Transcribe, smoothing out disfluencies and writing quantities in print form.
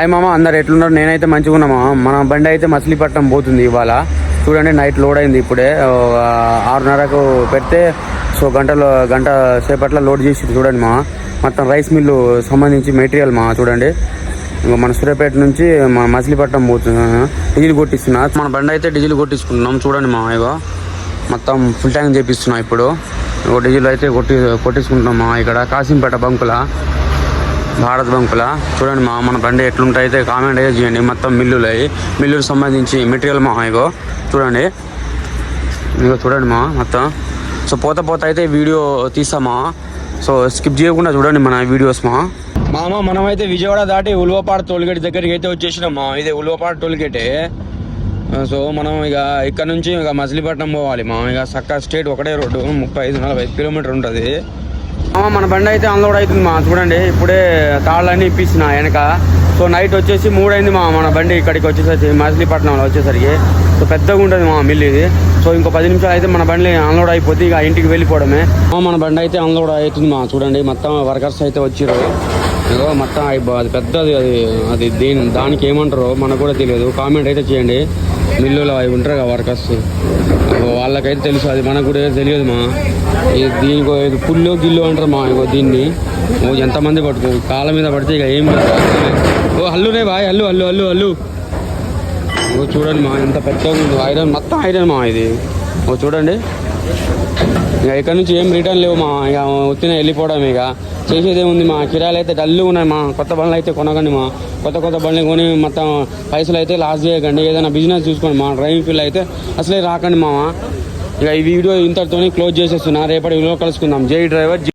Hi మామ, అందరు ఎట్లున్నారు? నేనైతే మంచిగా ఉన్నా మామ. మన బండి అయితే మచిలీపట్నం పోతుంది ఇవాళ. చూడండి, నైట్ లోడ్ అయింది ఇప్పుడే. 6:30కు పెడితే సో గంట సేపట్లో లోడ్ చేసి చూడండి మా. మొత్తం రైస్ మిల్లు సంబంధించి మెటీరియల్ మా. చూడండి, మన సూర్యాపేట నుంచి మన మచిలీపట్నం పోతున్నా. డీజిల్ కొట్టిస్తున్నా. మన బండి అయితే డీజిల్ కొట్టించుకుంటున్నాం. చూడండి మా, ఇగో మొత్తం ఫుల్ ట్యాంక్ చేపిస్తున్నా. ఇప్పుడు డీజిల్ అయితే కొట్టించుకుంటున్నాం మా. ఇక్కడ కాసింపేట బంకుల, భారత్ బంకుల. చూడండి మా, మన బండి ఎట్లుంటాయి అయితే కామెంట్ అయితే చేయండి. మొత్తం మిల్లులకు సంబంధించి మెటీరియల్ మా. ఇగో చూడండి, ఇగో చూడండి మా మొత్తం. సో పోత అయితే వీడియో తీస్తామా. సో స్కిప్ చేయకుండా చూడండి మన వీడియోస్ మా. మనమైతే విజయవాడ దాటి ఉల్వపాడు టోల్గేట్ దగ్గరికి అయితే వచ్చేసినామా. ఇదే ఉల్వపాడు టోల్గేటే. సో మనం ఇక ఇక్కడ నుంచి ఇక మచిలీపట్నం పోవాలి మా. ఇక సక్క స్టేట్ ఒకటే రోడ్డు, 35-40 కిలోమీటర్ ఉంటుంది. మన బండి అయితే అన్లోడ్ అవుతుంది మా. చూడండి, ఇప్పుడే తాళ్ళన్నీ ఇప్పిస్తున్నా వెనక. సో నైట్ వచ్చేసి 3 అయింది మా. మన బండి ఇక్కడికి వచ్చేసరికి మచిలీపట్నంలో వచ్చేసరికి సో పెద్దగా ఉంటుంది మా మిల్లు ఇది. సో ఇంకో 10 నిమిషాలు అయితే మన బండి అన్లోడ్ అయిపోతే ఇక ఇంటికి వెళ్ళిపోవడమే. మన బండి అయితే అన్లోడ్ అవుతుంది మా. చూడండి, మొత్తం వర్కర్స్ అయితే వచ్చారు. ఏదో మొత్తం అది పెద్దది. అది దానికి ఏమంటారో మనకు కూడా తెలియదు. కామెంట్ అయితే చేయండి. మిల్లులో అవి ఉంటారు కదా వర్కర్స్, వాళ్ళకైతే తెలుసు. అది మనకు కూడా తెలియదు మా. దీనికి పుల్లో గిల్లు అంటారు మా. ఇగో దీన్ని ఎంతమంది పట్టుకో కాళ్ళ మీద పడితే ఇక ఏం లేదు. ఓ హల్లునే బాయ్, హల్లు హల్లు హల్లు హల్లు. ఓ చూడండి మా, ఎంత పెద్దగా ఉంది. ఐరన్, మొత్తం ఐరన్ మా ఇది. ఓ చూడండి, ఇక ఇక్కడ నుంచి ఏం రిటర్న్ లేవు మా. ఇక వచ్చిన వెళ్ళిపోవడం. ఇక చేసేదే ఉంది మా. కిరాయిలు అయితే డల్లు ఉన్నాయి మా. కొత్త బండ్లు అయితే కొనకండి మా. కొత్త బండ్లు కొని మొత్తం పైసలు అయితే లాస్ చేయకండి. ఏదైనా బిజినెస్ చూసుకోండి మా. డ్రైవింగ్ ఫీల్డ్ అయితే అసలే రాకండి మామ. ఇక ఈ వీడియో ఇంతటితోనే క్లోజ్ చేసేస్తున్నా. రేపటి వీడియో కలుసుకుందాం. జై డ్రైవర్.